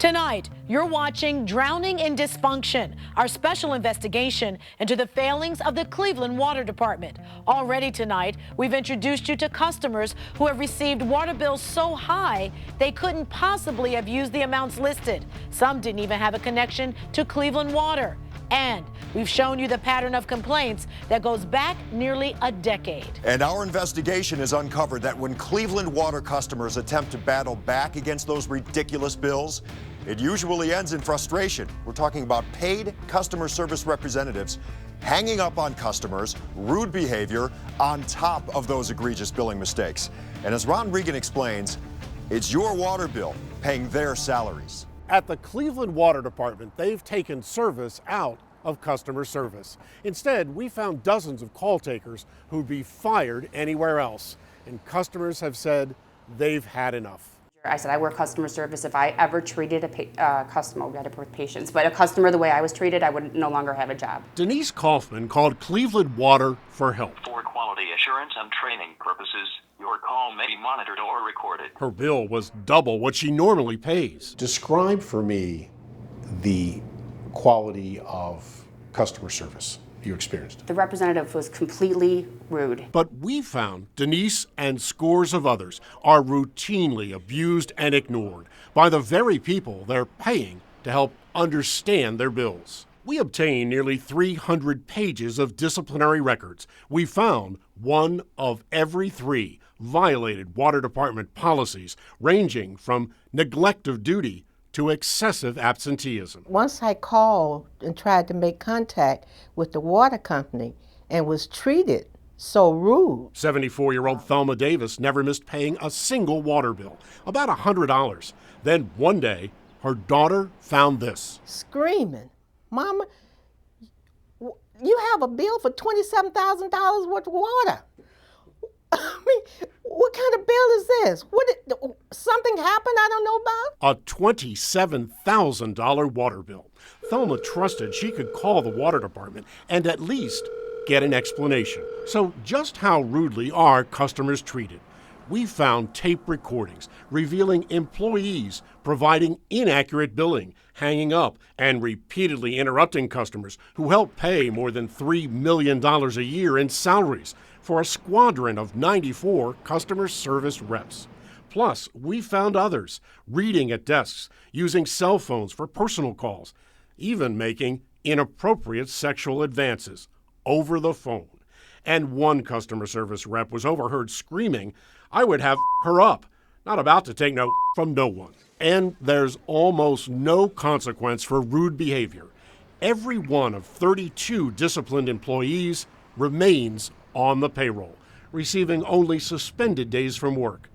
Tonight, you're watching Drowning in Dysfunction, our special investigation into the failings of the Cleveland Water Department. Already tonight, we've introduced you to customers who have received water bills so high they couldn't possibly have used the amounts listed. Some didn't even have a connection to Cleveland Water. And we've shown you the pattern of complaints that goes back nearly a decade. And our investigation has uncovered that when Cleveland Water customers attempt to battle back against those ridiculous bills, it usually ends in frustration. We're talking about paid customer service representatives hanging up on customers, rude behavior on top of those egregious billing mistakes. And as Ron Regan explains, it's your water bill paying their salaries. At the Cleveland Water Department, they've taken service out of customer service. Instead, we found dozens of call takers who'd be fired anywhere else. And customers have said they've had enough. I said I work customer service. If I ever treated a customer, we had to work patients, but a customer the way I was treated, I would no longer have a job. Denise Kaufman called Cleveland Water for help. For quality assurance and training purposes, your call may be monitored or recorded. Her bill was double what she normally pays. Describe for me the quality of customer service you experienced. The representative was completely rude. But we found Denise and scores of others are routinely abused and ignored by the very people they're paying to help understand their bills. We obtained nearly 300 pages of disciplinary records. We found one of every 3 violated water department policies, ranging from neglect of duty to excessive absenteeism. Once I called and tried to make contact with the water company and was treated so rude. 74-year-old Thelma Davis never missed paying a single water bill, about $100. Then one day, her daughter found this. Screaming, "Mama, you have a bill for $27,000 worth of water." I mean, what kind of bill is this? Something happened I don't know about? A $27,000 water bill. Thelma trusted she could call the water department and at least get an explanation. So just how rudely are customers treated? We found tape recordings revealing employees providing inaccurate billing, hanging up, and repeatedly interrupting customers who help pay more than $3 million a year in salaries for a squadron of 94 customer service reps. Plus, we found others reading at desks, using cell phones for personal calls, even making inappropriate sexual advances over the phone. And one customer service rep was overheard screaming, "I would have her up," not about to take no from no one. And there's almost no consequence for rude behavior. Every one of 32 disciplined employees remains on the payroll, receiving only suspended days from work.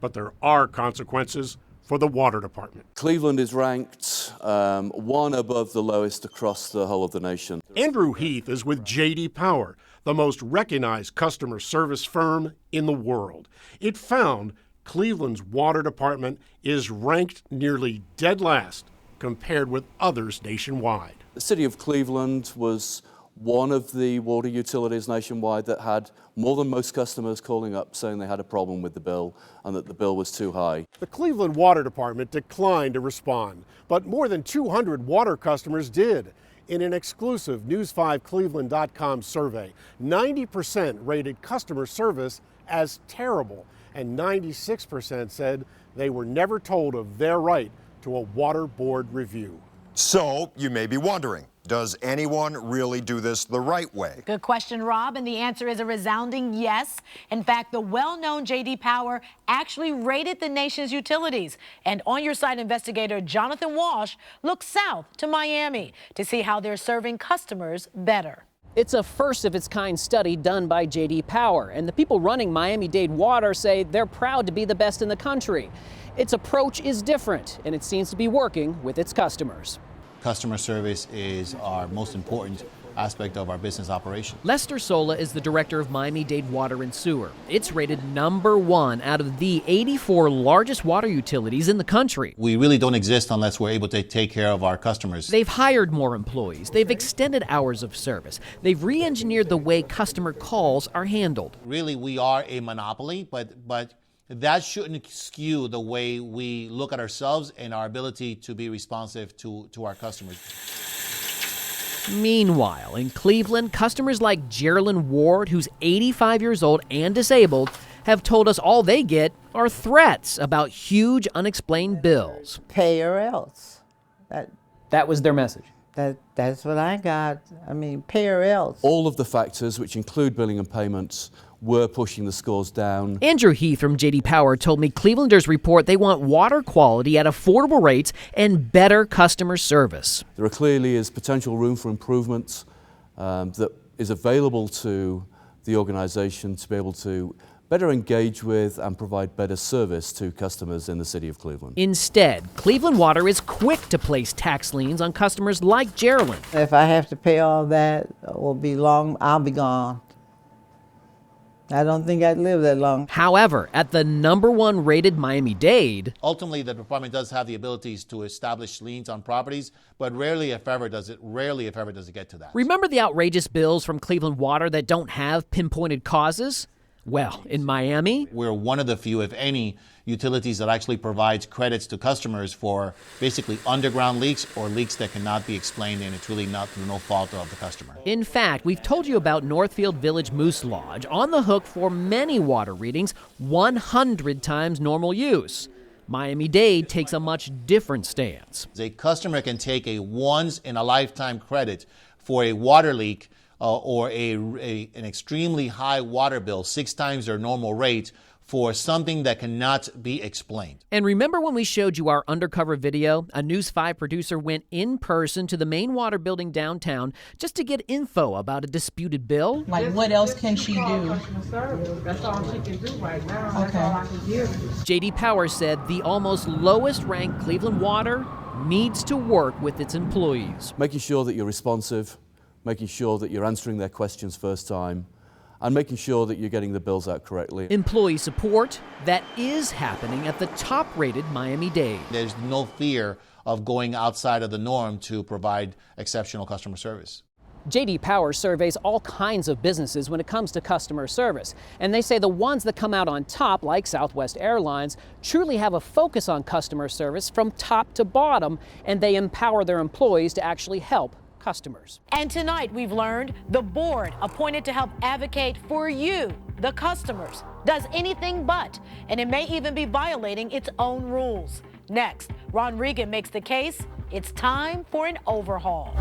But there are consequences for the water department. Cleveland is ranked one above the lowest across the whole of the nation. Andrew Heath is with J.D. Power, the most recognized customer service firm in the world. It found Cleveland's water department is ranked nearly dead last compared with others nationwide. The city of Cleveland was one of the water utilities nationwide that had more than most customers calling up saying they had a problem with the bill and that the bill was too high. The Cleveland Water Department declined to respond, but more than 200 water customers did. In an exclusive News5Cleveland.com survey, 90% rated customer service as terrible, and 96% said they were never told of their right to a water board review. So you may be wondering, does anyone really do this the right way? Good question, Rob, and the answer is a resounding yes. In fact, the well-known J.D. Power actually rated the nation's utilities. And on-your-site investigator Jonathan Walsh looked south to Miami to see how they're serving customers better. It's a first-of-its-kind study done by J.D. Power, and the people running Miami-Dade Water say they're proud to be the best in the country. Its approach is different, and it seems to be working with its customers. Customer service is our most important aspect of our business operation. Lester Sola is the director of Miami-Dade Water and Sewer. It's rated #1 out of the 84 largest water utilities in the country. We really don't exist unless we're able to take care of our customers. They've hired more employees. They've extended hours of service. They've re-engineered the way customer calls are handled. Really, we are a monopoly, but that shouldn't skew the way we look at ourselves and our ability to be responsive to our customers. Meanwhile, in Cleveland, customers like Geraldine Ward, who's 85 years old and disabled, have told us all they get are threats about huge unexplained bills. Pay or else. That was their message. That's what I got. I mean, pay or else. All of the factors, which include billing and payments, were pushing the scores down. Andrew Heath from J.D. Power told me Clevelanders report they want water quality at affordable rates and better customer service. There clearly is potential room for improvements that is available to the organization to be able to better engage with and provide better service to customers in the city of Cleveland. Instead, Cleveland Water is quick to place tax liens on customers like Geraldine. If I have to pay all that, will be long, I'll be gone. I don't think I'd live that long. However, at the #1 rated Miami-Dade, Ultimately, the department does have the abilities to establish liens on properties, but rarely, if ever, does it get to that. remember the outrageous bills from Cleveland Water that don't have pinpointed causes? Well, in Miami, We're one of the few, if any, utilities that actually provides credits to customers for basically underground leaks or leaks that cannot be explained, and it's really not through no fault of the customer. in fact, we've told you about Northfield Village Moose Lodge, on the hook for many water readings, 100 times normal use. Miami-Dade takes a much different stance. A customer can take a once-in-a-lifetime credit for a water leak or an extremely high water bill, 6 times their normal rate, for something that cannot be explained. And remember when we showed you our undercover video? A News 5 producer went in person to the main water building downtown just to get info about a disputed bill. Like, what else can she do? That's all she can do right now. That's all I can give you. J.D. Power said the almost lowest ranked Cleveland Water needs to work with its employees. Making sure that you're responsive, making sure that you're answering their questions first time, and making sure that you're getting the bills out correctly. Employee support, that is happening at the top-rated Miami-Dade. There's no fear of going outside of the norm to provide exceptional customer service. J.D. Power surveys all kinds of businesses when it comes to customer service, and they say the ones that come out on top, like Southwest Airlines, truly have a focus on customer service from top to bottom, and they empower their employees to actually help customers. And tonight we've learned the board appointed to help advocate for you, the customers, does anything but, and it may even be violating its own rules. Next, Ron Regan makes the case it's time for an overhaul.